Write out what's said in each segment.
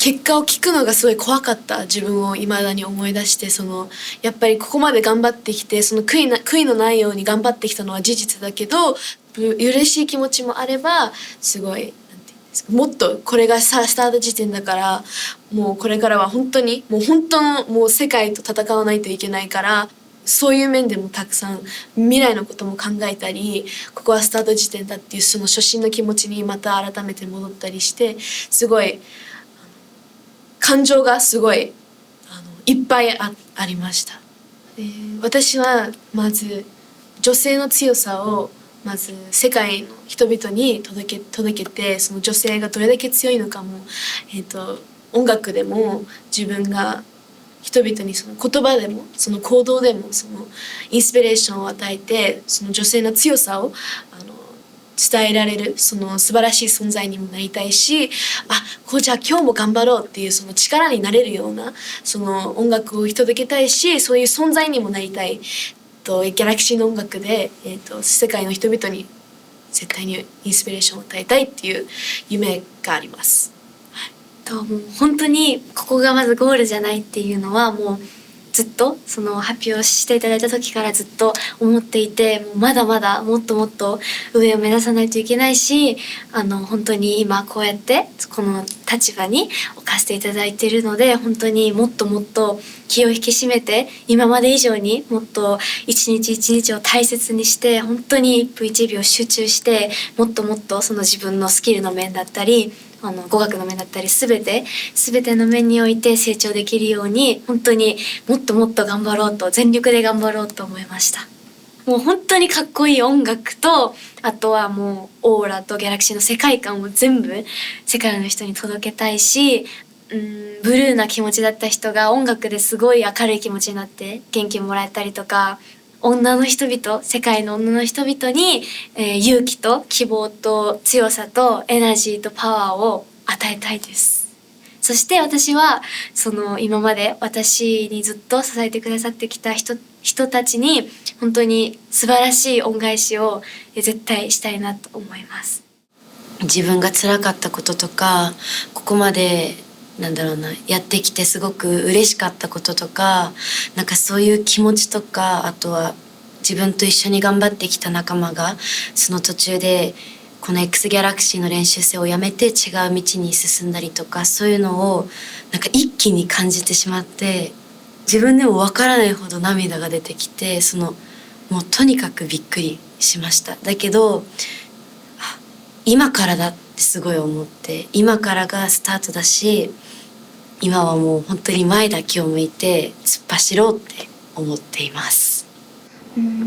結果を聞くのがすごい怖かった自分を未だに思い出して、やっぱりここまで頑張ってきて、悔いのないように頑張ってきたのは事実だけど、嬉しい気持ちもあれば、すごいなんていうんですか、もっとこれがスタート時点だから、もうこれからは本当にもう本当のもう世界と戦わないといけないから、そういう面でもたくさん未来のことも考えたり、ここはスタート時点だっていうその初心の気持ちにまた改めて戻ったりして、すごい感情がすごいいっぱいありました。私はまず女性の強さをまず世界の人々に届けて、その女性がどれだけ強いのかも、音楽でも自分が人々にその言葉でもその行動でもそのインスピレーションを与えて、その女性の強さを伝えられるその素晴らしい存在にもなりたいし、じゃあ今日も頑張ろうっていうその力になれるようなその音楽を届けたいし、そういう存在にもなりたい。ギャラクシーの音楽で、世界の人々に絶対にインスピレーションを与えたいっていう夢があります。もう本当にここがまずゴールじゃないっていうのはもうずっとその発表していただいた時からずっと思っていて、もうまだまだもっともっと上を目指さないといけないし、本当に今こうやってこの立場に置かせていただいているので、本当にもっともっと気を引き締めて、今まで以上にもっと一日一日を大切にして、本当に一分一秒集中して、もっともっとその自分のスキルの面だったり語学の面だったり全ての面において成長できるように、本当にもっともっと頑張ろうと、全力で頑張ろうと思いました。もう本当にかっこいい音楽と、あとはもうオーラとギャラクシーの世界観を全部世界の人に届けたいし、ブルーな気持ちだった人が音楽ですごい明るい気持ちになって元気もらえたりとか、女の人々、世界の女の人々に、勇気と希望と強さとエナジーとパワーを与えたいです。そして私はその今まで私にずっと支えてくださってきた人たちに本当に素晴らしい恩返しを絶対したいなと思います。自分が辛かったこととか、ここまでやってきてすごく嬉しかったこととか、そういう気持ちとか、あとは自分と一緒に頑張ってきた仲間がその途中でこの X ギャラクシーの練習生をやめて違う道に進んだりとか、そういうのを一気に感じてしまって、自分でもわからないほど涙が出てきて、もうとにかくびっくりしました。だけど今からだってすごい思って、今からがスタートだし、今はもう本当に前だけを向いて突っ走ろうって思っています。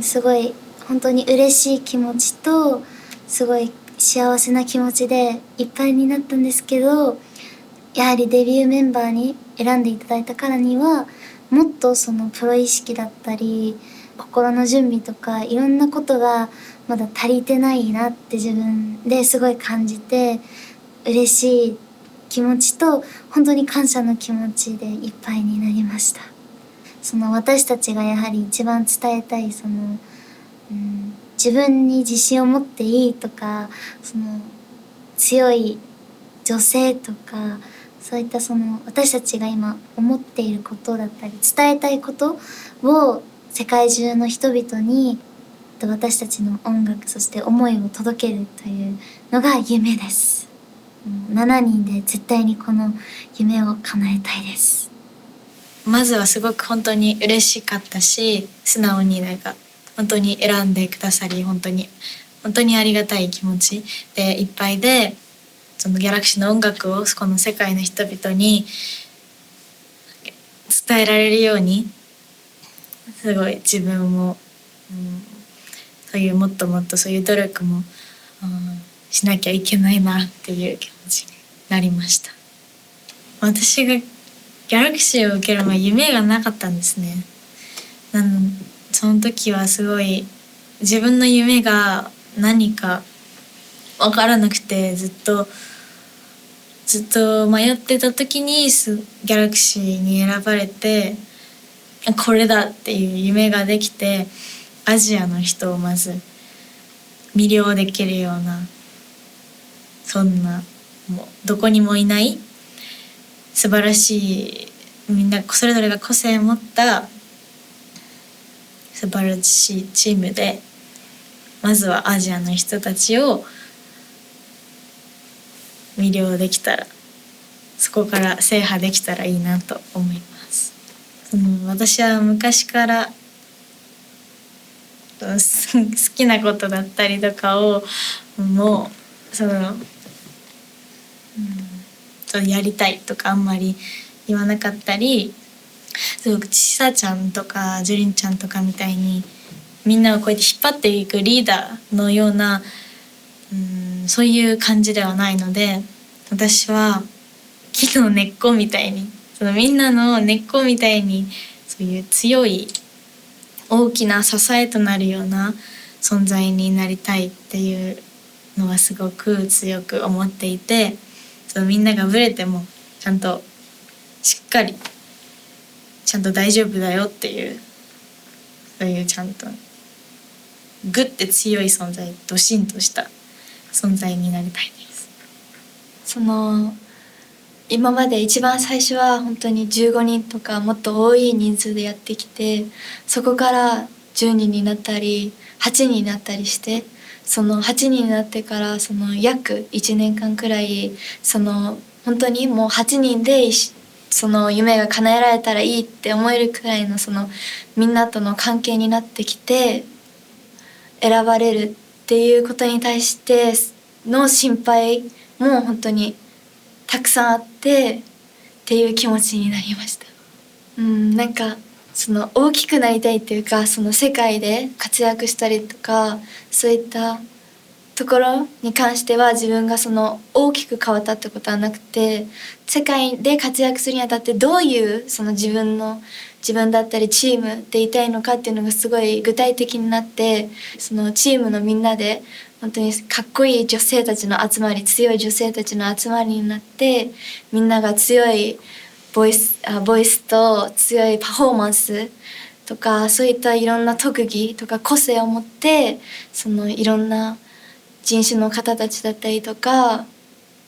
すごい本当に嬉しい気持ちとすごい幸せな気持ちでいっぱいになったんですけど、やはりデビューメンバーに選んでいただいたからには、もっとそのプロ意識だったり心の準備とかいろんなことがまだ足りてないなって自分ですごい感じて、嬉しい気持ちと本当に感謝の気持ちでいっぱいになりました。私たちがやはり一番伝えたい自分に自信を持っていいとか、強い女性とか、そういった私たちが今思っていることだったり伝えたいことを世界中の人々に私たちの音楽、そして思いを届けるというのが夢です。7人で絶対にこの夢を叶えたいです。まずはすごく本当に嬉しかったし、素直に本当に選んでくださり、本当にありがたい気持ちでいっぱいで、そのギャラクシーの音楽をこの世界の人々に伝えられるように、すごい自分も、そういうもっともっとそういう努力も、しなきゃいけないなっていう気持ちになりました。私がギャラクシーを受ける前、夢がなかったんですね。その時はすごい自分の夢が何か分からなくて、ずっと迷ってた時にギャラクシーに選ばれて、これだっていう夢ができて、アジアの人をまず魅了できるような、そんなもうどこにもいない素晴らしい、みんなそれぞれが個性を持った素晴らしいチームで、まずはアジアの人たちを魅了できたら、そこから制覇できたらいいなと思います。私は昔から好きなことだったりとかをもうやりたいとかあんまり言わなかったり、すごくちさちゃんとかジュリンちゃんとかみたいにみんなをこうやって引っ張っていくリーダーのような、そういう感じではないので、私は木の根っこみたいに、みんなの根っこみたいに、そういう強い大きな支えとなるような存在になりたいっていうのはすごく強く思っていて、みんながブレてもちゃんとしっかりちゃんと大丈夫だよっていう、そういうちゃんとグッて強い存在、ドシンとした存在になりたいです。今まで一番最初は本当に15人とかもっと多い人数でやってきて、そこから10人になったり8人になったりして、その8人になってから約1年間くらい本当にもう8人でその夢が叶えられたらいいって思えるくらいのみんなとの関係になってきて、選ばれるっていうことに対しての心配も本当にたくさんあってっていう気持ちになりました。なんか大きくなりたいっていうか、世界で活躍したりとか、そういったところに関しては自分が大きく変わったってことはなくて、世界で活躍するにあたってどういう自分だったりチームでいたいのかっていうのがすごい具体的になって、チームのみんなで本当にかっこいい女性たちの集まり、強い女性たちの集まりになって、みんなが強いボイスと強いパフォーマンスとか、そういったいろんな特技とか個性を持って、いろんな人種の方たちだったりとか、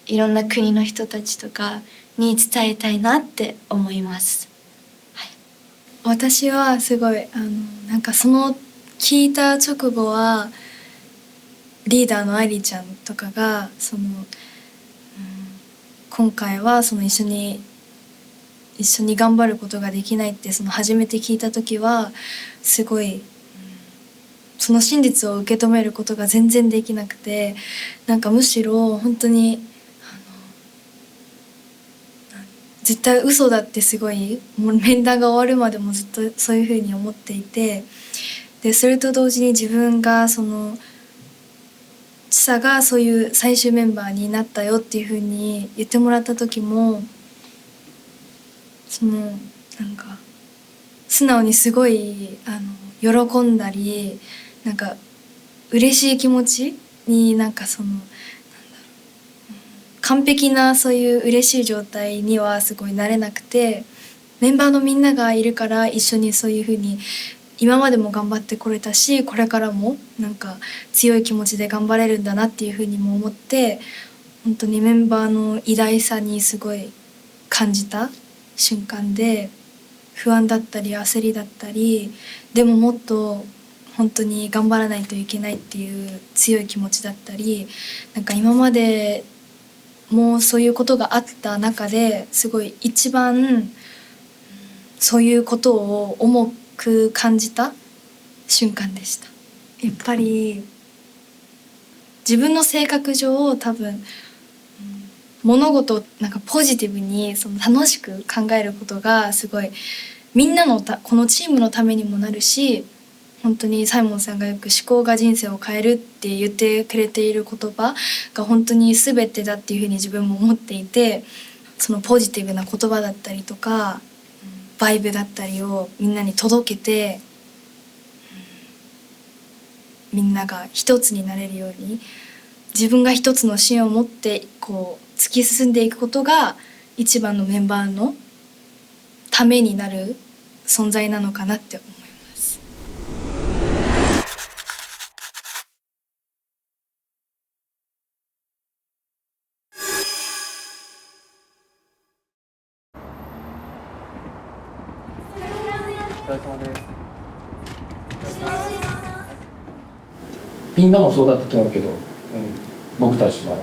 いろんな国の人たちとかに伝えたいなって思います。私はすごいなんか聞いた直後はリーダーのアリちゃんとかが今回は一緒に頑張ることができないって初めて聞いた時はすごい、その真実を受け止めることが全然できなくて、なんかむしろ本当に絶対嘘だってすごいもう面談が終わるまでもずっとそういうふうに思っていて、でそれと同時に自分がちさがそういう最終メンバーになったよっていうふうに言ってもらった時もなんか素直にすごい喜んだり、なんか嬉しい気持ちに完璧なそういう嬉しい状態にはすごいなれなくて、メンバーのみんながいるから一緒にそういう風に今までも頑張ってこれたし、これからもなんか強い気持ちで頑張れるんだなっていう風にも思って、本当にメンバーの偉大さにすごい感じた瞬間で、不安だったり焦りだったり、でももっと本当に頑張らないといけないっていう強い気持ちだったり、なんか今までもうそういうことがあった中ですごい一番そういうことを重く感じた瞬間でした。やっぱり自分の性格上多分物事をなんかポジティブに楽しく考えることがすごいみんなのこのチームのためにもなるし、本当にサイモンさんがよく思考が人生を変えるって言ってくれている言葉が本当に全てだっていうふうに自分も思っていて、そのポジティブな言葉だったりとかバイブだったりをみんなに届けて、みんなが一つになれるように自分が一つの芯を持ってこう突き進んでいくことが一番のメンバーのためになる存在なのかなって思います。みんなもそうだったと思うけど、僕たちは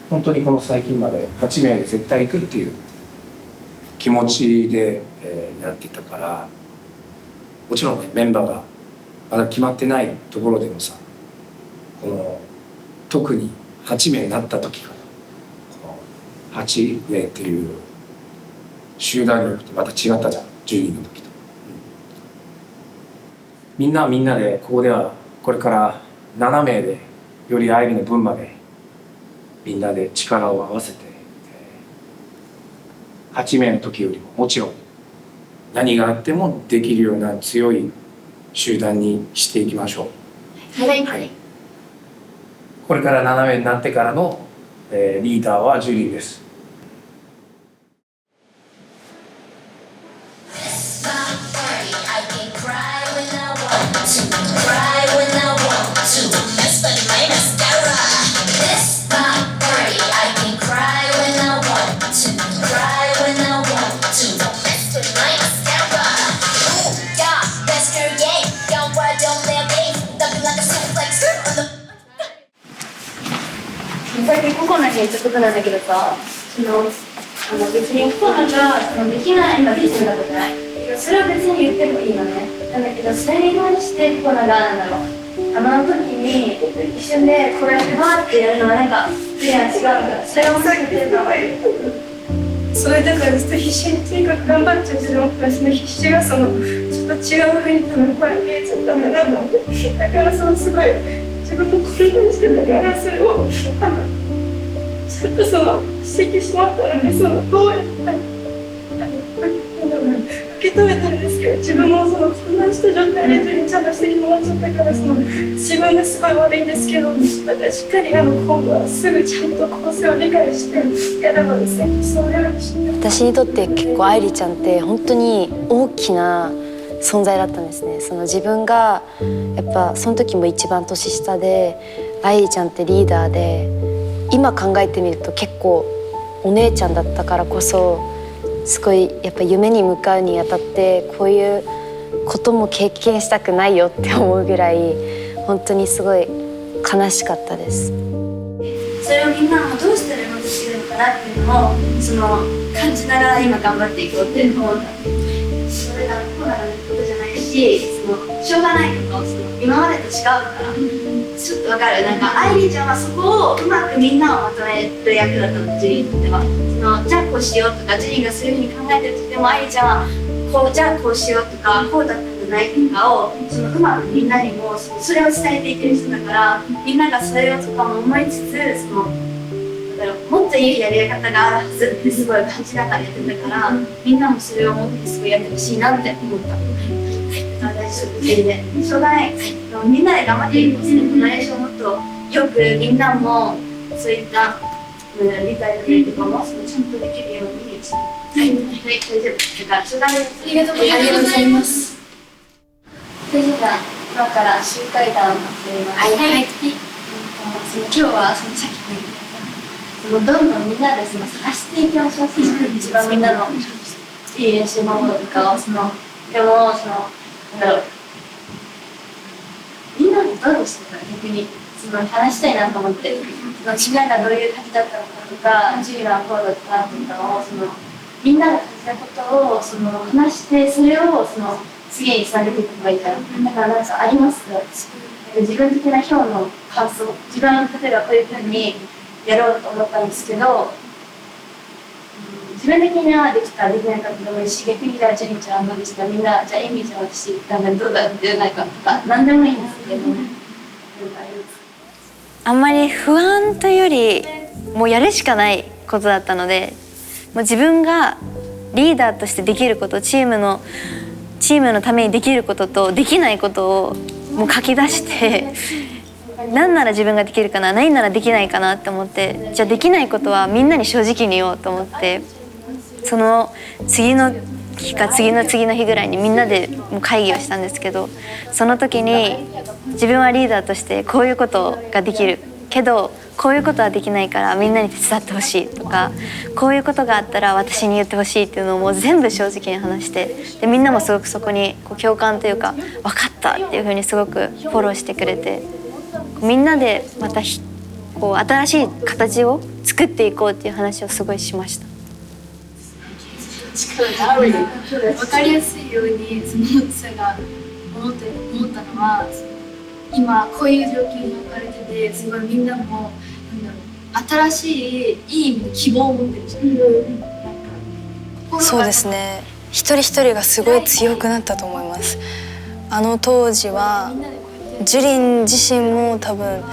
本当にこの最近まで8名で絶対行くっていう気持ちで、やってたから、もちろんねメンバーがまだ決まってないところでもさ、この特に8名になった時からこの8名っていう集団力ってまた違ったじゃん、10人の時と。みんなはみんなでここではこれから7名でより愛理の分までみんなで力を合わせて、8名の時よりももちろん何があってもできるような強い集団にしていきましょう。はい、これから7名になってからの、リーダーはジュリーです。最近ココナに言ったことなんだけどさ、別にココナができないのは別にだことない。それは別に言ってもいいのね。なんだけど、それに関してココナがなんだろう。あの時に一瞬でこうやってバーってやるのはなんかクリア違うから、それをさっき言ってた方がいい。それだからずっと必死にとにかく頑張っちゃうけど、その必死がちょっと違う風に多分これ見えちゃったんだなと思って、だからすごい自分もこれにしてたから、それをちょっと指摘してもらったので、どうやって受け止めたんですけど、自分も混乱した状態でジュリちゃんが指摘もらっちゃったから、自分がすごい悪いんですけど、だからしっかり今度はすぐちゃんと構成を理解してやればですね、そうやるし。私にとって結構愛理ちゃんって本当に大きな存在だったんですね。自分がやっぱその時も一番年下で、愛理ちゃんってリーダーで、今考えてみると結構お姉ちゃんだったからこそ、すごいやっぱ夢に向かうにあたってこういうことも経験したくないよって思うぐらい本当にすごい悲しかったです。それをみんなもどうしたらうまくできるのかなっていうのを感じながら今頑張っていこうって思った。それがコロナのことじゃないし、しょうがないこと、今までと違うからちょっとわかる。なんか愛理ちゃんはそこをうまくみんなをまとめる役だったの、ジュリーにとっては。じゃあこうしようとか、ジュリーがそういうふうに考えてる時でも愛理ちゃんはじゃあこうしようとか、こうだったんじゃないとかをうまくみんなにもそれを伝えていける人だから、みんながそれをとかも思いつつ、もっといいやり方があるはずってすごい感じながらやってたから、みんなもそれを思ってすごいやってほしいなって思った。大丈夫、全然しょうがない。みんなで頑張っていこう。ナレーションをもっとよくみんなもそういった理解だったりとかもちゃんとできるように。はい、大丈夫。だからしょうがないです。ありがとうございます。それじゃあ今から集会談を始めます。はい。今日はさっきどんどんみんなで探していきましょう。一番みんなのいい練習方法とかをでもみんなもどうでしたか、逆に話したいなと思って、みんながどういう感じだったのかとか、ジュリーはこうだったとかをみんなが感じたことを話して、それを次につなげていくのがいいから。だからなんかありますか、自分的な今日の感想。自分は例えばこういうふうにやろうと思ったんですけど、自分的にはできたできなかったでもいいし、逆にじゃあジュリちゃんどうでした、みんなじゃあエミちゃん私どうだってないかとか何でもいいんですけど、あんまり不安というよりもうやるしかないことだったので、もう自分がリーダーとしてできること、チームのためにできることとできないことをもう書き出して何なら自分ができるかな、何ならできないかなって思って、じゃあできないことはみんなに正直に言おうと思って、その次の日か次の日ぐらいにみんなでもう会議をしたんですけど、その時に自分はリーダーとしてこういうことができる、けどこういうことはできないからみんなに手伝ってほしいとか、こういうことがあったら私に言ってほしいっていうのをもう全部正直に話して、でみんなもすごくそこにこう共感というか分かったっていう風にすごくフォローしてくれて、みんなでまたこう新しい形を作っていこうっていう話をすごいしました。分かりやすいようにそのさが思ったのは、今こういう状況に置かれてて、すごいみんなもなんだろう、新しいいい意味で希望を持ってるじゃん。そうですね、一人一人がすごい強くなったと思います。あの当時はジュリン自身も多分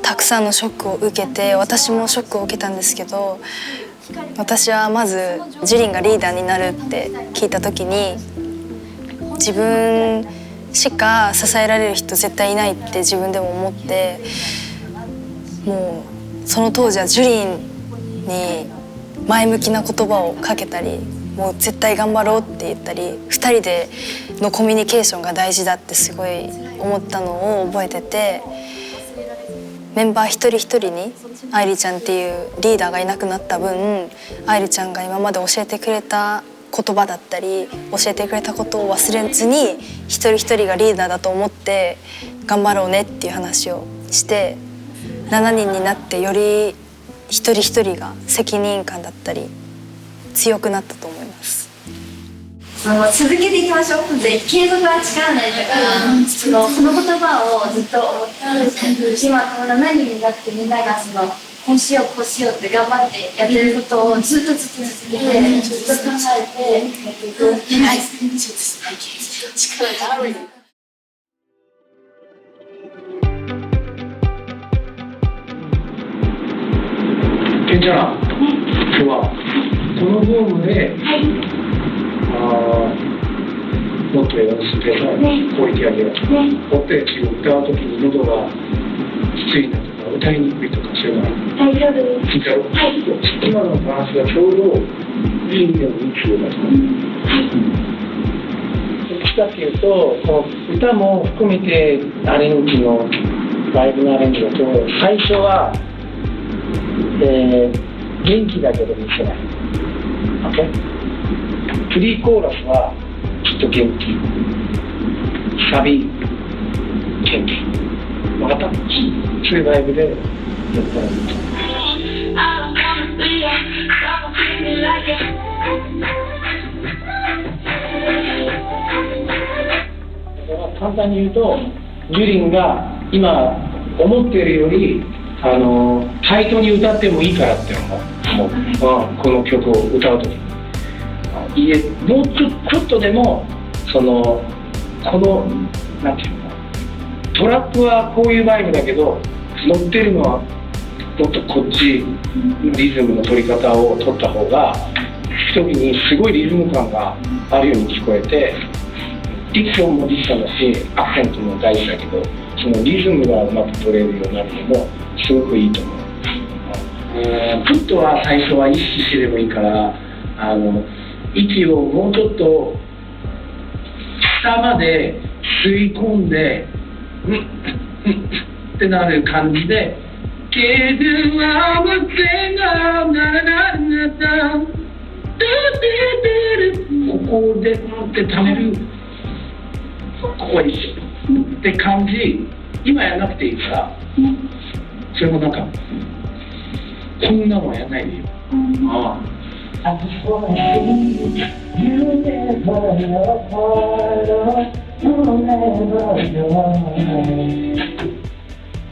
たくさんのショックを受けて、私もショックを受けたんですけど、私はまずジュリンがリーダーになるって聞いた時に、自分しか支えられる人絶対いないって自分でも思って、もうその当時はジュリンに前向きな言葉をかけたり、もう絶対頑張ろうって言ったり、2人でのコミュニケーションが大事だってすごい思ったのを覚えてて、メンバー一人一人に愛理ちゃんっていうリーダーがいなくなった分、愛理ちゃんが今まで教えてくれた言葉だったり教えてくれたことを忘れずに、一人一人がリーダーだと思って頑張ろうねっていう話をして、7人になってより一人一人が責任感だったり強くなったと思います。続けていきましょう。本当に継続は力なりだから、その言葉をずっと思ってたんですけど、今この7人になってみんながこうしようこうしようって頑張ってやってることをずっと続けて、ずっと考えてやっていく。はい。ケンちゃん、今日はこのホームで、もっと演奏でクオリティ上げよう。ポッテージを歌うときに喉がきついなとか歌いにくいとかそういうのは大丈夫です。聞いたろ。今のバランスがちょうどいい意味でのいい気がする。どっちかっていうと、その歌も含めてアレンジのライブのアレンジだと、最初は、元気だけど見せない。OK？ プリーコーラスはきっと元気。サビ元気。分かった？そういうライブでやったらいいと思う。簡単に言うと、ジュリンが今思っているより対等に歌ってもいいからって思う。この曲を歌うときもうちょっとでもこのなんていうのか、トラップはこういうバイブだけど乗ってるのはもっとこっちリズムの取り方を取った方が聴くときにすごいリズム感があるように聞こえて、ディクションもディクションだしアクセントも大事だけど、そのリズムがうまく取れるようになるのもすごくいいと思う。プットは最初は意識すればいいから、息をもうちょっと下まで吸い込んでってなる感じで、けど合わせがならなったここでってためる、ここにって感じ、今やらなくていいから、それもなんかこんなのやらないでよ。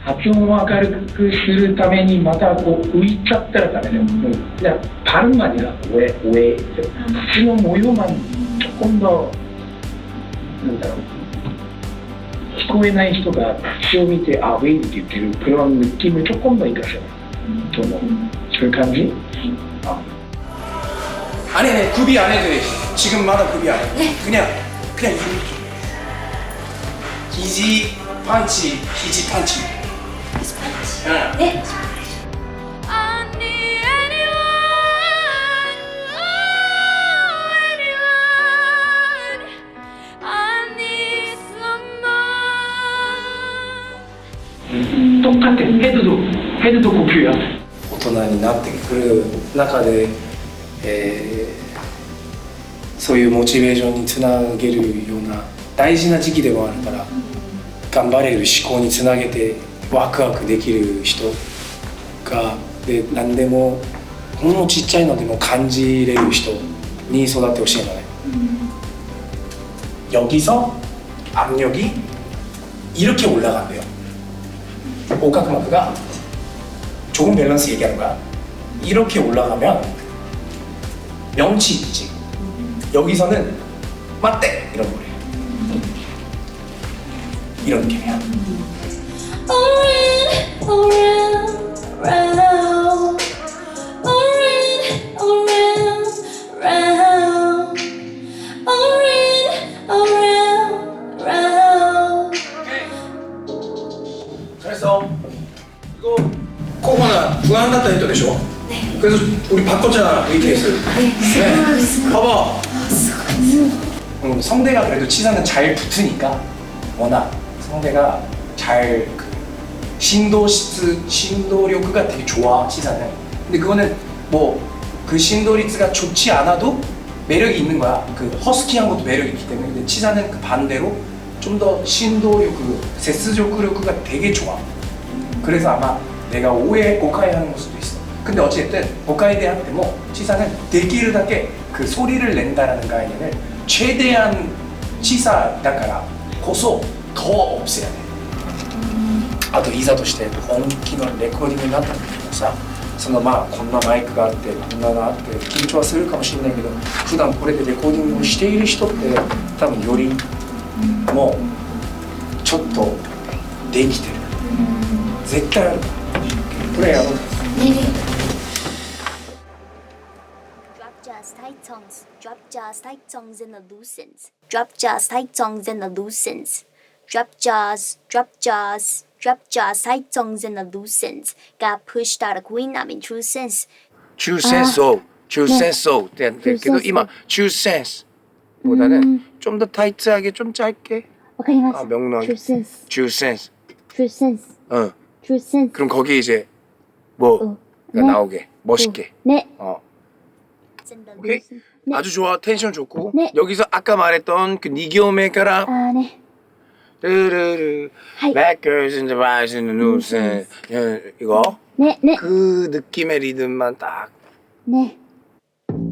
発音を明るくするためにまたこう浮いちゃったらダメだよ。パルマには上口の模様まで今度なんだろう、聞こえない人が口を見てウェイって言ってる그런 느낌을 조금 더生かせばと思う。そういう感じ？안 해, 굽이 안 해도 돼. 지금마다 굽이 안 해. 그냥 기지 펀치, 기지 펀치. 네. 똑같은 ヘッドと呼吸や。大人になってくる中で、そういうモチベーションにつなげるような大事な時期でもあるから、頑張れる思考につなげてワクワクできる人がで何でもほんのちっちゃいのでも感じれる人に育ってほしいのね。여기서 압력이 이렇게 올라간대요. 오각막가 좋은 밸런스 얘기하는 거야. 이렇게 올라가면 명치 있지. 여기서는 맞대 이런 거래. 이런 느낌이야. 잘했어. 이거 코코넛 중앙 했던 데しょ? 네. 그래서 우리 바꿨잖아 VKS를. 네. 봐봐. 성대가 그래도 치사는 잘 붙으니까 워낙 성대가 잘 그 신도력가 되게 좋아 치사는. 근데 그거는 뭐 그 신도리스가 좋지 않아도 매력이 있는 거야. 그 허스키한 것도 매력이 있기 때문에. 근데 치사는 그 반대로 좀 더 신도력 그 세스조크력가 되게 좋아. 그래서 아마 내가 오해하는 걸 수도 있어. 근데 어쨌든 오카이데한테 뭐 치사는 데키르다게 그 소리를 낸다라는概念을 최대한 치사다からこそ더 없애야 돼. あといざとして本気のレコーディングになった時もさ、そのまあこんなマイクがあってこんなのあって緊張はするかもしれないけど、普段これでレコーディングをしている人って多分よりもうちょっとできてる。絶対ある。これやろう。Drop jazz tight tongues, drop jazz tight tongues in the loosens. Drop jazz tight tongues in the loosens. Drop jazz, drop jazz, drop jazz tight tongues in the loosens. Got pushed out of queen, I'm in true sense. true sense of, true sense ofってやってるけど、今 true sense 보다는 좀 더 타이트하게 좀 짧게. わかります。 아, 명랑하게. True sense, true sense. true sense, 어. true sense. 그럼 거기에 이제 뭐가 네. 나오게 멋있게. 네. 어. In the 오케이. loosens. 네. 아주 좋아. 텐션 좋고. 네. 여기서 아까 말했던 그 2行目から 아, 네. 르르르 하이. Black girls in the rise in the news 이거 네, 네, 그 느낌의 리듬만 딱. 네.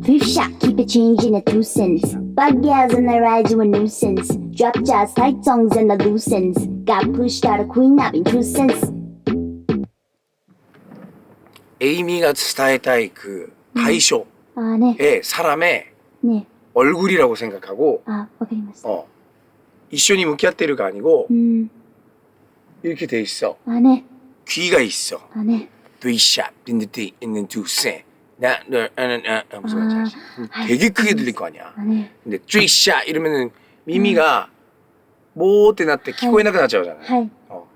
Thrift shop, keep it changing at 2 cents. Bug gals in the rise to a nuisance. Drop jazz, tight songs and the loose ends. Got pushed out of queen, I've been true sense. 에이미가 伝えたい그対象의 아, 네, 사람의 네. 얼굴이라고 생각하고 아, わかりました.一緒に向き合ってる가 아니고 이렇게 돼 있어. 아, 네, 귀가 있어. 아, 네. Thrift shop in the two cents. 무슨 말인지 알지? 되게 크게 들릴 거 아니야. 아, 네. 근데 thrift shop 이러면은 미미가 뭐ってなって聞こえなくなっちゃうじゃない. はい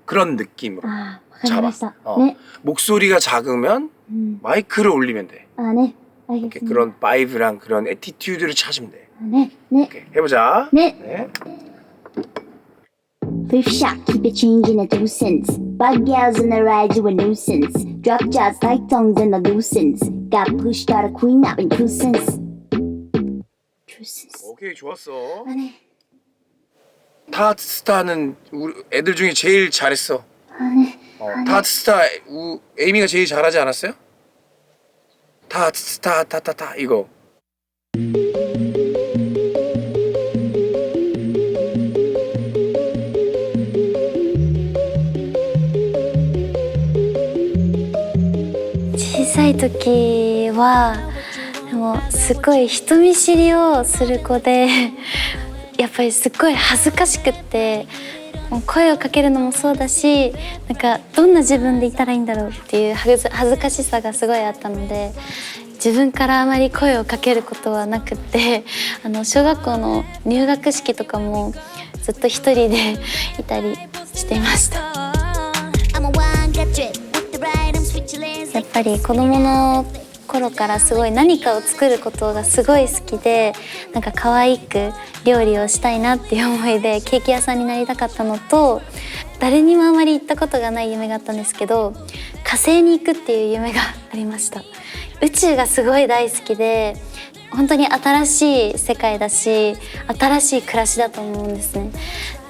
그런 느낌으로あ、わかりました. 잡아. 네, 목소리가 작으면 마이크를 올리면 돼. 아, 네. 이렇게 알겠습니다. 그런 바이브랑 그런 애티튜드를 찾으면 돼. 아, 네, 네. 오케이, 해보자. 네. 네. Thrift shop, keep it changing at 2 cents. Bug gals in the ride to a nuisance. Drop jazz, tight tongues and the loose ends. Got pushed out of queen, I've been true sense. True sense. 오케이, 좋았어. 아, 네. 타츠스타는 우리 애들 중에 제일 잘했어. 아, 네. 타츠스타 에이미가 제일 잘하지 않았어요? 타츠스타 타타타 이거.小さい時はでもすごい人見知りをする子でやっぱりすっごい恥ずかしくってもう声をかけるのもそうだしなんかどんな自分でいたらいいんだろうっていう恥ずかしさがすごいあったので自分からあまり声をかけることはなくって小学校の入学式とかもずっと一人でいたりしていました。やっぱり子供の頃からすごい何かを作ることがすごい好きでなんか可愛く料理をしたいなっていう思いでケーキ屋さんになりたかったのと誰にもあまり行ったことがない夢があったんですけど、火星に行くっていう夢がありました。宇宙がすごい大好きで、本当に新しい世界だし新しい暮らしだと思うんですね。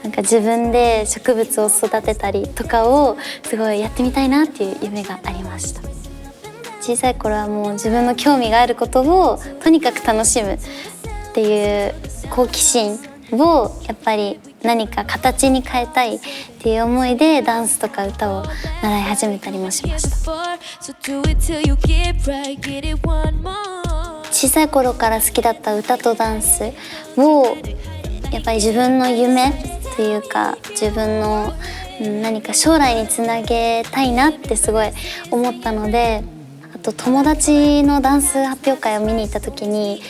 なんか自分で植物を育てたりとかをすごいやってみたいなっていう夢がありました。小さい頃はもう自分の興味があることをとにかく楽しむっていう好奇心をやっぱり何か形に変えたいっていう思いでダンスとか歌を習い始めたりもしました。小さい頃から好きだった歌とダンスをやっぱり自分の夢というか自分の何か将来につなげたいなってすごい思ったので、あと友達のダンス発表会を見に行った時に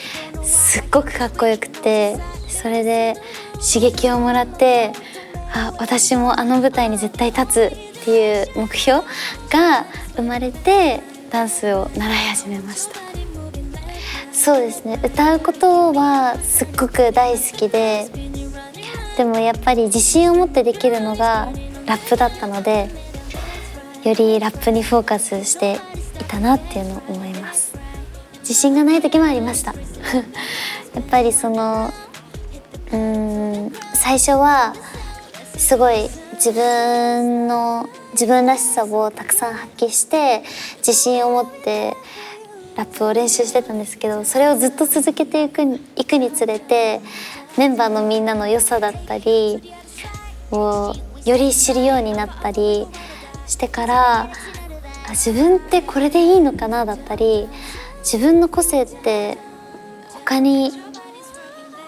すっごくかっこよくて、それで刺激をもらって、私もあの舞台に絶対立つっていう目標が生まれてダンスを習い始めました。そうですね、歌うことはすっごく大好きで、でもやっぱり自信を持ってできるのがラップだったので、よりラップにフォーカスしていたなっていうのを思います。自信がない時もありましたやっぱりその最初はすごい自分らしさをたくさん発揮して自信を持ってラップを練習してたんですけど、それをずっと続けていくにつれてメンバーのみんなの良さだったりをより知るようになったりしてから、自分ってこれでいいのかなだったり、自分の個性って他に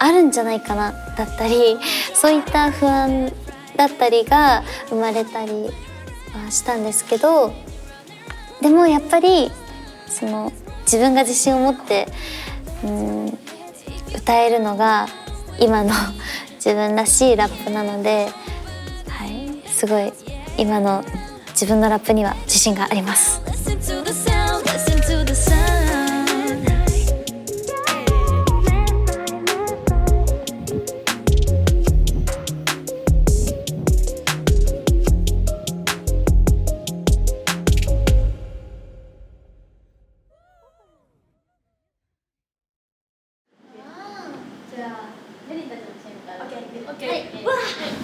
あるんじゃないかなだったり、そういった不安だったりが生まれたりはしたんですけど、でもやっぱりその自分が自信を持って歌えるのが今の自分らしいラップなので、すごい今の自分のラップには自信があります。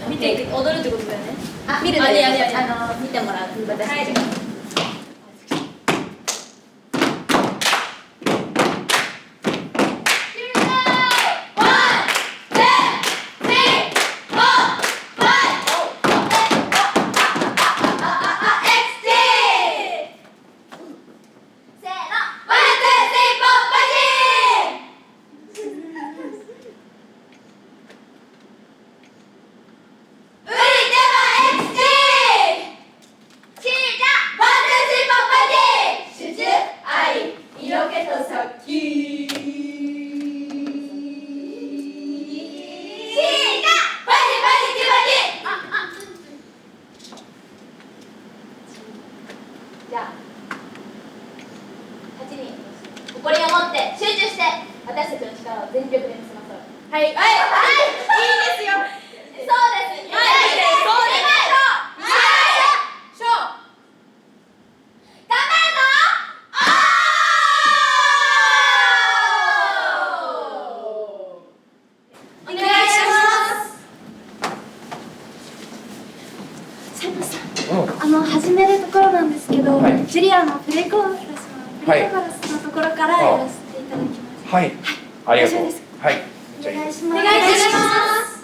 見て踊るってことだよね。見るで見てもらう。誇りを持って集中して私たちの力を全力で見せましょう。はい、いいですよ。そうです。始めるところなんですけど、ジュリアのプレコーラスのところからやらせていただきます。はい、ありがとう。はい、お願いします。お願いいたします。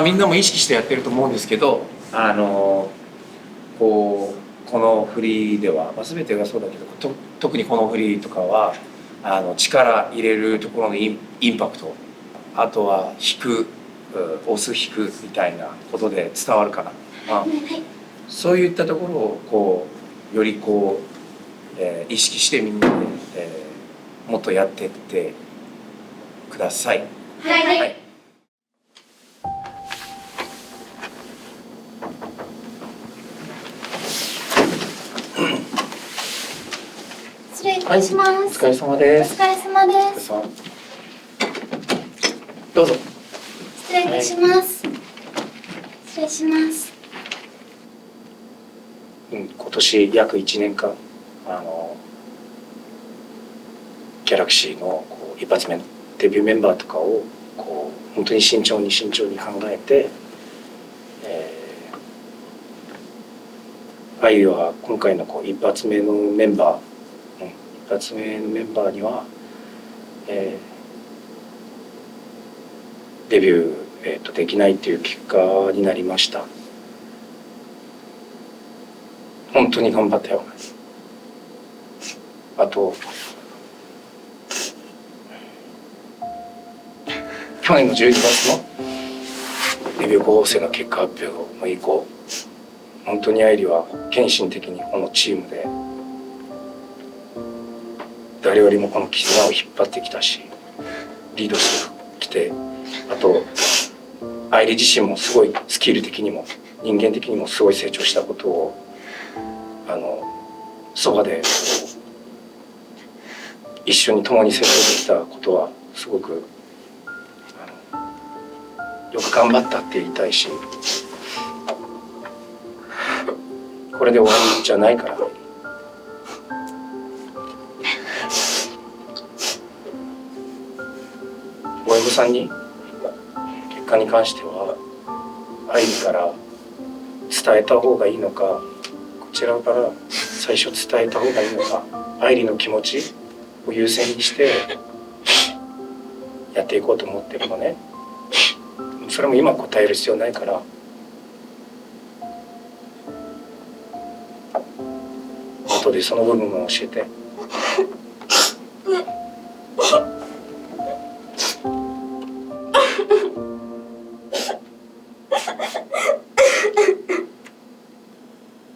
みんなも意識してやってると思うんですけど、この振りでは、全てがそうだけど特にこの振りとかは力入れるところのインパクト、あとは引く、押す引くみたいなことで伝わるかな、そういったところをより意識してみんなで、もっとやっていってください。はい。失礼いたします。お疲れ様です。お疲れ様です。どうぞ。失礼いたします。失礼します。今年約1年間ギャラクシーの一発目のデビューメンバーとかを本当に慎重に考えて、あゆは今回の一発目のメンバーには、デビュー、できないっていう結果になりました。本当に頑張ったよ。あと去年の12月のデビュー候補生の結果発表の以降、本当に愛理は献身的にこのチームで誰よりもこの絆を引っ張ってきたし、リードしてきて、あと愛理自身もすごいスキル的にも人間的にもすごい成長したことをそばで一緒に共に成長できたことはすごくよく頑張ったって言いたいし、これで終わりじゃないから。親御さんに結果に関しては愛理から伝えた方がいいのか、こちらから最初伝えた方がいいのか、愛理の気持ちを優先にしてやっていこうと思ってるのね。それも今答える必要ないから、後でその部分も教えて。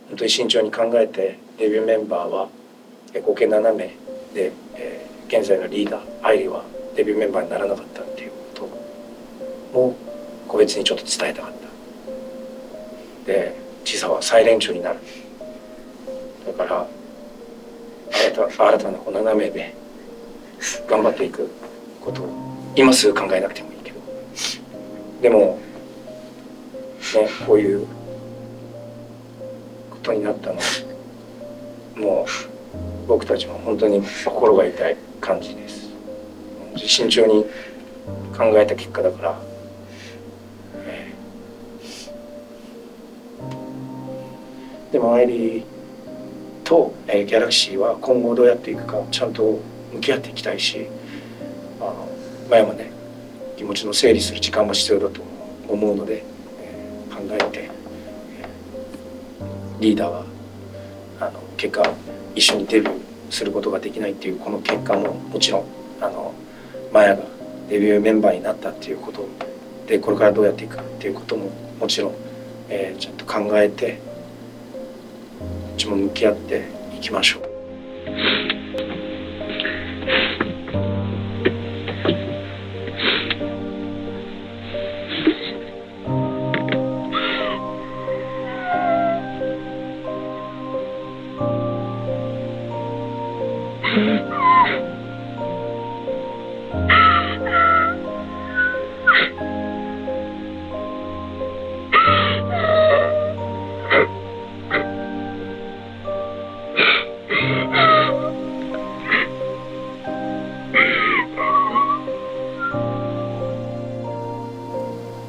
本当に慎重に考えて、デビューメンバーは合計7名で、現在のリーダー愛理はデビューメンバーにならなかったっていうことも個別にちょっと伝えたかった。で、千紗は最年長になる。だから新たなこの7名で頑張っていくことを今すぐ考えなくてもいいけど、でもね、こういうことになったのはもう僕たちも本当に心が痛い感じです。慎重に考えた結果だから、でも愛理とギャラクシーは今後どうやっていくかちゃんと向き合っていきたいし、前もね、気持ちの整理する時間も必要だと思うので、考えて、リーダーは結果一緒にデビューすることができないっていうこの結果ももちろんマヤがデビューメンバーになったっていうことで、これからどうやっていくかっていうことももちろん、ちゃんと考えてうちも向き合っていきましょう。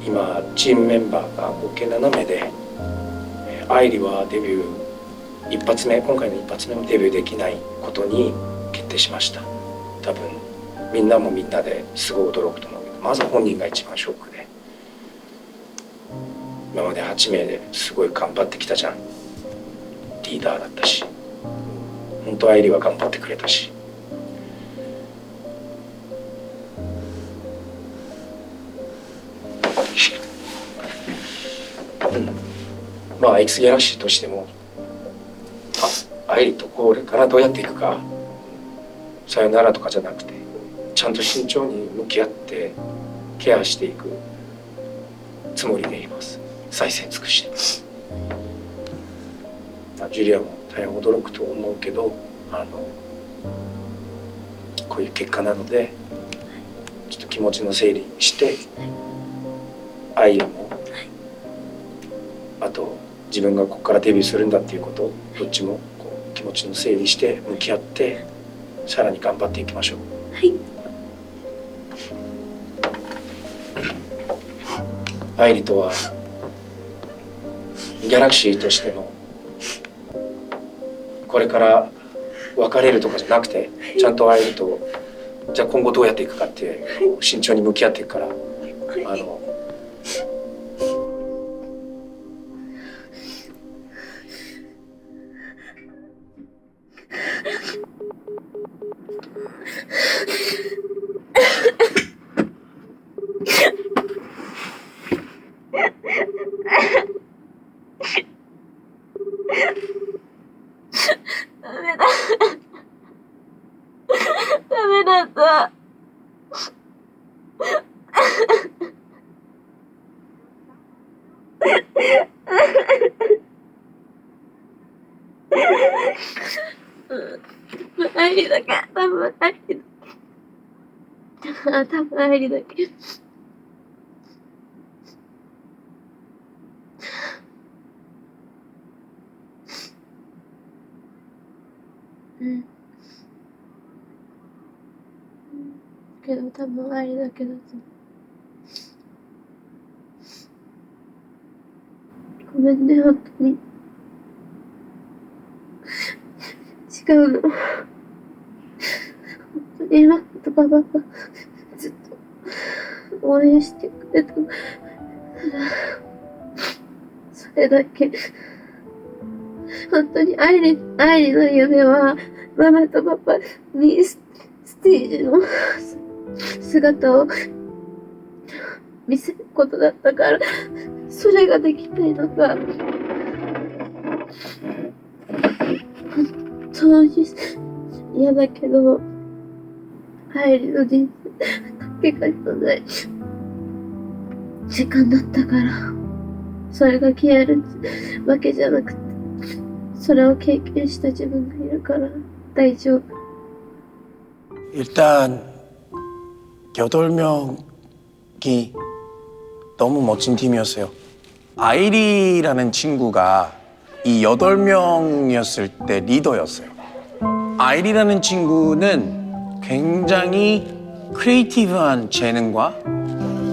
今チームメンバーが合計7名で、愛理はデビュー一発目、今回の一発目のデビューできないことに決定しました。多分みんなもみんなですごい驚くと思うけど、まず本人が一番ショックで、今まで8名ですごい頑張ってきたじゃん。リーダーだったし、本当愛理は頑張ってくれたし、まあ X ギャラクシーとしても愛理とこれからどうやっていくか、さよならとかじゃなくて、ちゃんと慎重に向き合ってケアしていくつもりでいます。最善尽くして。ジュリアも大変驚くと思うけど、こういう結果なのでちょっと気持ちの整理して愛理も、あと自分がここからデビューするんだっていうことをどっちもこう気持ちの整理して向き合ってさらに頑張っていきましょう。愛理とはギャラクシーとしてのこれから別れるとかじゃなくて、ちゃんと愛理とじゃあ今後どうやっていくかって慎重に向き合っていくから、ダメだった。愛理だけ、多分愛理だ。多分愛理だけ。けど多分愛理だけだと。ごめんね、本当に。違うの。本当に今とパパがずっと応援してくれたの。それだけ。本当に愛理の夢はママとパパにステージの姿を見せることだったから、それができないのが本当に嫌だけど、愛理の人生かけがえのない時間だったから、それが消えるわけじゃなくて、それを経験した自分がいるから大丈夫。일단 8명이 너무 멋진 팀이었어요. 아이리라는 친구가 이 8명이었을 때 리더였어요. 아이리라는 친구는 굉장히 크리에이티브한 재능과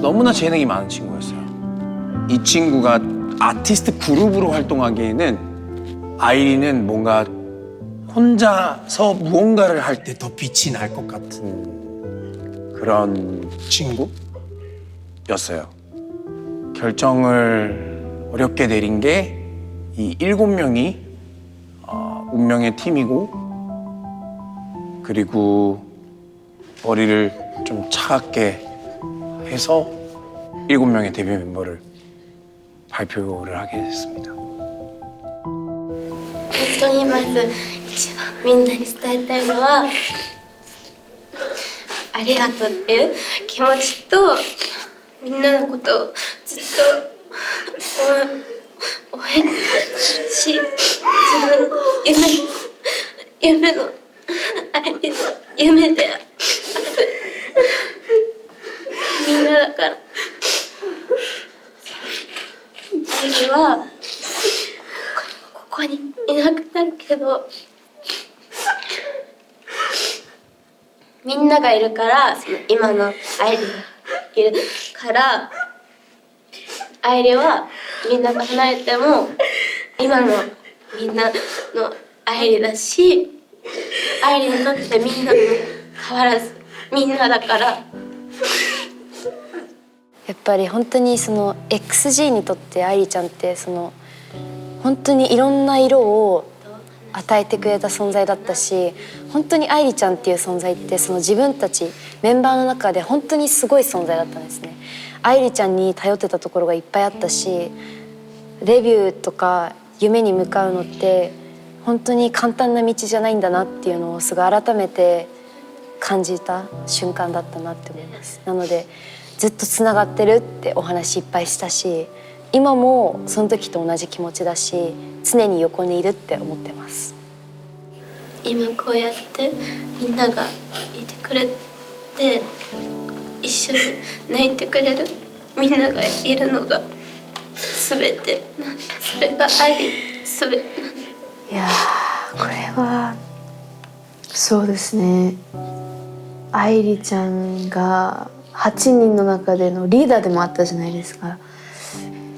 너무나 재능이 많은 친구였어요. 이 친구가 아티스트 그룹으로 활동하기에는 아이리는 뭔가 혼자서 무언가를 할 때 더 빛이 날 것 같은 그런 친구였어요. 결정을 어렵게 내린 게 이 7명이 운명의 팀이고, 그리고 머리를 좀 차갑게 해서 7명의 데뷔 멤버를 발표를 하게 됐습니다. 本当にまず一番みんなに伝えたいのは、ありがとうっていう気持ちと、みんなのことをずっと応援し、自分の夢の愛理の夢であるみんなだから。愛理はここにいなくなるけど、みんながいるから、その今の愛理がいるから、愛理はみんなが離れても今のみんなの愛理だし、愛理にとってみんなも変わらずみんなだから。やっぱり本当にその XG にとって愛理ちゃんってその本当にいろんな色を与えてくれた存在だったし、本当に愛理ちゃんっていう存在ってその自分たちメンバーの中で本当にすごい存在だったんですね。愛理ちゃんに頼ってたところがいっぱいあったし、デビューとか夢に向かうのって本当に簡単な道じゃないんだなっていうのをすごい改めて感じた瞬間だったなって思います。なのでずっとつながってるってお話いっぱいしたし、今もその時と同じ気持ちだし、常に横にいるって思ってます。今こうやってみんながいてくれて一緒に泣いてくれるみんながいるのが全て、それが愛全て。いやー、これはそうですね、愛理ちゃんが8人の中でのリーダーでもあったじゃないですか。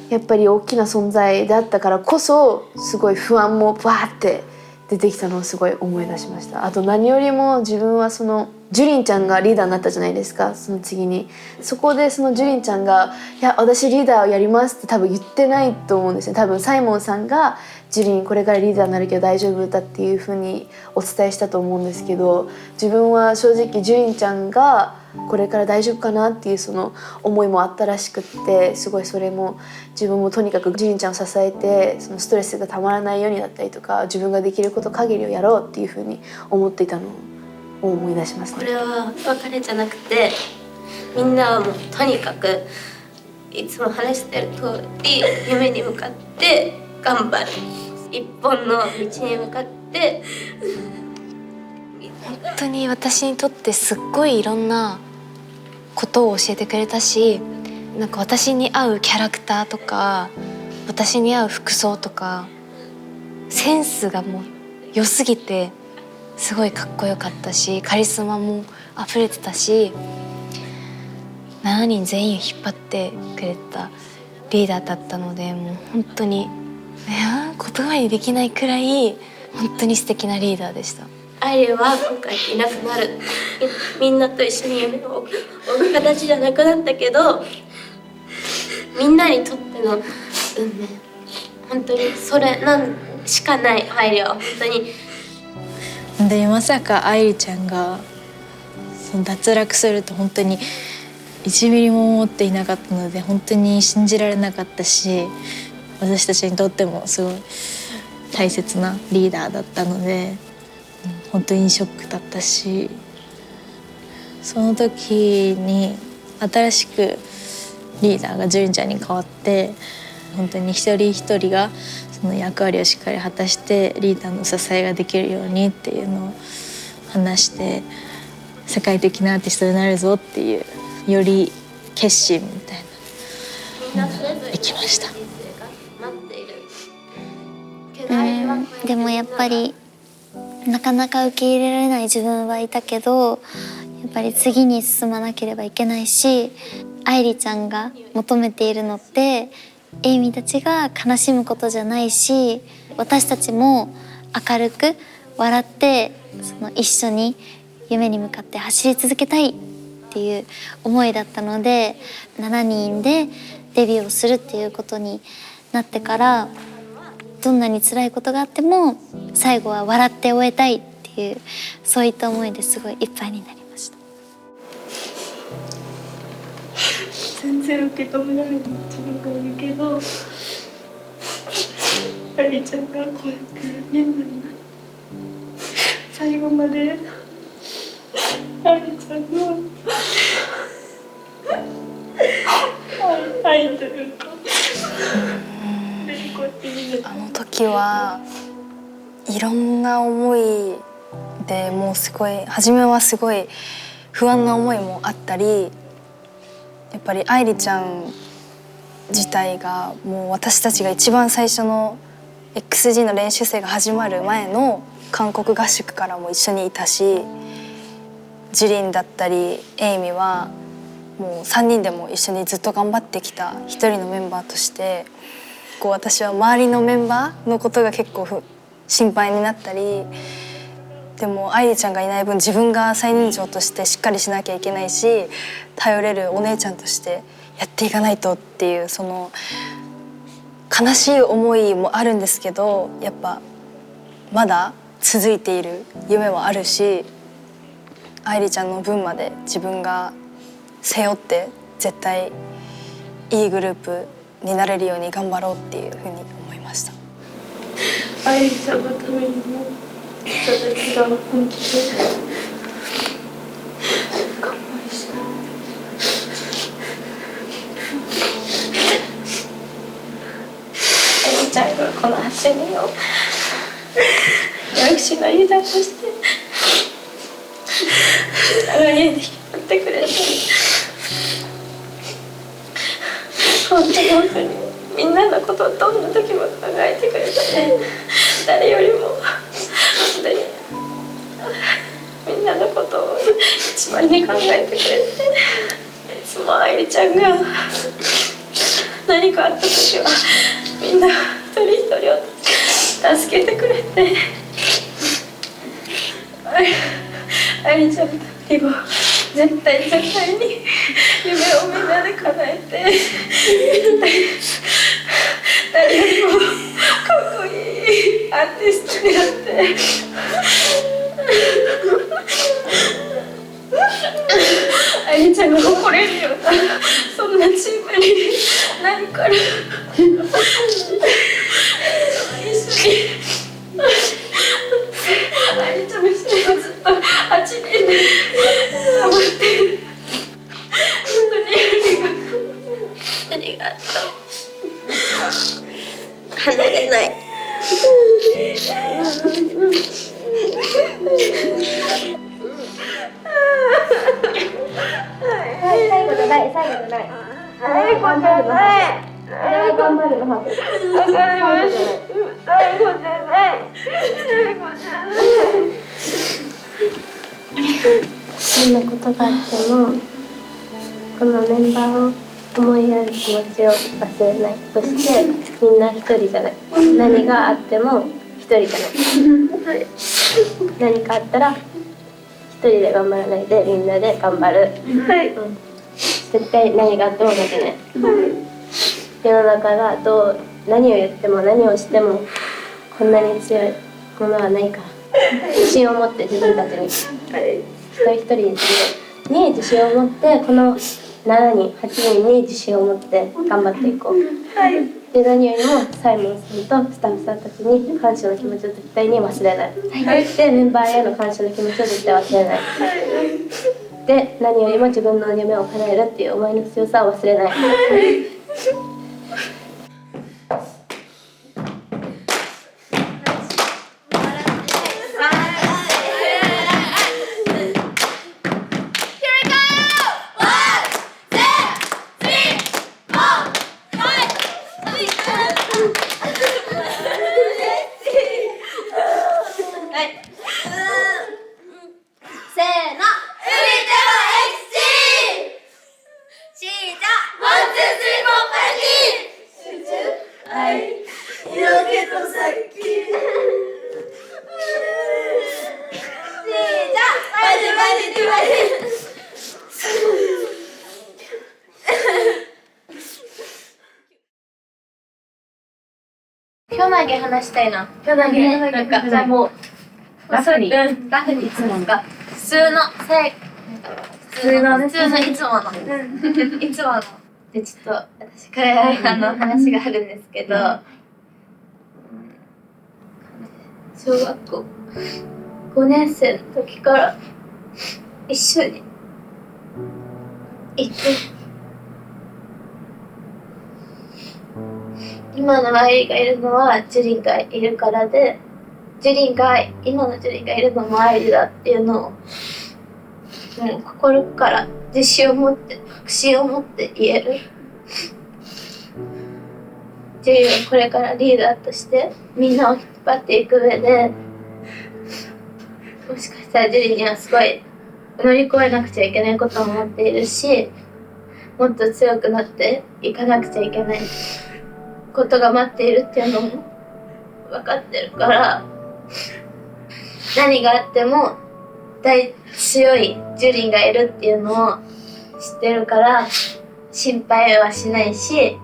やっぱり大きな存在だったからこそすごい不安もバーって出てきたのをすごい思い出しました。あと何よりも自分はそのジュリンちゃんがリーダーになったじゃないですか。その次にそこでそのジュリンちゃんが「いや私リーダーをやります」って多分言ってないと思うんですよ。多分サイモンさんがジュリンこれからリーダーになるけど大丈夫だっていう風にお伝えしたと思うんですけど、自分は正直ジュリンちゃんがこれから大丈夫かなっていうその思いもあったらしくって、すごいそれも自分もとにかくジュリンちゃんを支えてそのストレスがたまらないようになったりとか、自分ができること限りをやろうっていう風に思っていたのを思い出しますね。これは別れじゃなくて、みんなはもうとにかくいつも話してる通り夢に向かって頑張る、一本の道に向かって。本当に私にとってすっごいいろんなことを教えてくれたし、なんか私に合うキャラクターとか私に合う服装とかセンスがもう良すぎてすごいかっこよかったし、カリスマも溢れてたし、7人全員を引っ張ってくれたリーダーだったので、もう本当に言葉にできないくらい本当に素敵なリーダーでした。愛は今回いなくなる、みんなと一緒に夢を追う形じゃなくなったけど、みんなにとっての運命、本当にそれなんしかない愛は本当に。でまさか愛理ちゃんがその脱落すると本当に1ミリも思っていなかったので、本当に信じられなかったし、私たちにとってもすごい大切なリーダーだったので、本当にショックだったし、その時に新しくリーダーがジュリンちゃんに変わって、本当に一人一人がその役割をしっかり果たしてリーダーの支えができるようにっていうのを話して、世界的なアーティストになるぞっていうより決心みたいなのができました。でもやっぱりなかなか受け入れられない自分はいたけど、やっぱり次に進まなければいけないし、愛理ちゃんが求めているのってエイミたちが悲しむことじゃないし、私たちも明るく笑ってその一緒に夢に向かって走り続けたいっていう思いだったので、7人でデビューをするっていうことになってから、どんなに辛いことがあっても最後は笑って終えたいっていう、そういった思いですごいいっぱいになりました。全然受け止められない自分がいるけど、愛理ちゃんがこうやってみんなに最後まで愛理ちゃんの愛というか、あの時はいろんな思いで、もうすごい初めはすごい不安な思いもあったり、やっぱり愛理ちゃん自体がもう私たちが一番最初の XG の練習生が始まる前の韓国合宿からも一緒にいたし、ジュリンだったりエイミはもう3人でも一緒にずっと頑張ってきた一人のメンバーとして、こう私は周りのメンバーのことが結構心配になったり、でも愛理ちゃんがいない分自分が最年長としてしっかりしなきゃいけないし、頼れるお姉ちゃんとしてやっていかないとっていうその悲しい思いもあるんですけど、やっぱまだ続いている夢はあるし、愛梨ちゃんの分まで自分が背負って絶対いいグループになれるように頑張ろうっていうふうに思いました。愛梨ちゃんのためにも人たちが本気で頑張りし愛梨ちゃんがこの8年を私のリーダーとして長年引き取ってくれて、本当にみんなのことをどんな時も考えてくれて、誰よりも本当にみんなのことを一番に考えてくれて、いつも愛梨ちゃんが何かあった時はみんな一人一人を助けてくれて、愛梨ちゃんのためにも絶対に夢をみんなで叶えて、誰よりもかっこいいアーティストになって愛梨ちゃんが誇れるようなそんなチームになるから、一緒に愛梨ちゃんの一人をずっと8年で頑張って本当にありがとう。離れない。最後じゃない。最後じゃない。最後じゃない。頑張るのはず。わかりました。最後じゃない。最後じゃない。どんなことがあっても、このメンバーを思いやる気持ちを忘れない。そしてみんな一人じゃない。何があっても一人じゃない。何かあったら一人で頑張らないでみんなで頑張る。絶対何があっても負けない。世の中が何を言っても何をしてもこんなに強いものはないから、自信を持って自分たちに、一人一人に自信を持って、この7人8人に自信を持って頑張っていこう。で何よりもサイモンさんとスタッフさんたちに感謝の気持ちを絶対に忘れない。でメンバーへの感謝の気持ちを絶対忘れない。で何よりも自分の夢を叶えるっていう思いの強さを忘れない。今日だけ話したいな。今日だけなんかじゃあもうラフにいつもが普通のいつものいつものでちょっと私から話があるんですけど、小学校5年生の時から一緒にいて、今の愛梨がいるのはジュリンがいるからで、今のジュリンがいるのも愛梨だっていうのをもう心から自信を持って確信を持って言える。ジュリンはこれからリーダーとしてみんなを引っ張っていく上で、もしかしたらジュリンにはすごい乗り越えなくちゃいけないことを持っているし、もっと強くなっていかなくちゃいけないことが待っているっていうのも分かってるから、何があっても強いジュリンがいるっていうのを知ってるから、心配はしないし、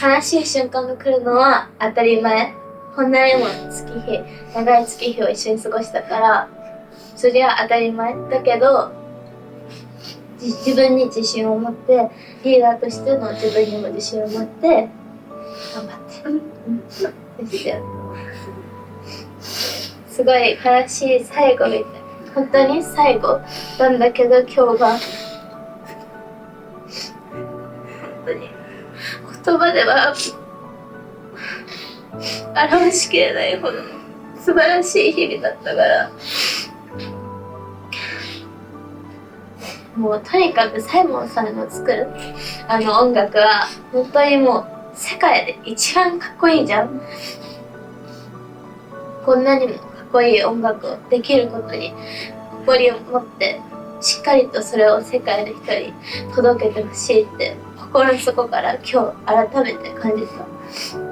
悲しい瞬間が来るのは当たり前。こんなにも長い月日を一緒に過ごしたから、それは当たり前だけど、自分に自信を持って、リーダーとしての自分にも自信を持って頑張ってですよ。すごい悲しい最後みたいな、本当に最後なんだけど、今日が本当に言葉では表しきれないほど素晴らしい日々だったから、もうとにかくサイモンさんの作る音楽は本当にもう世界で一番かっこいいじゃん。こんなにもかっこいい音楽をできることに誇りを持って、しっかりとそれを世界の人に届けてほしいって心の底から今日改めて感じた。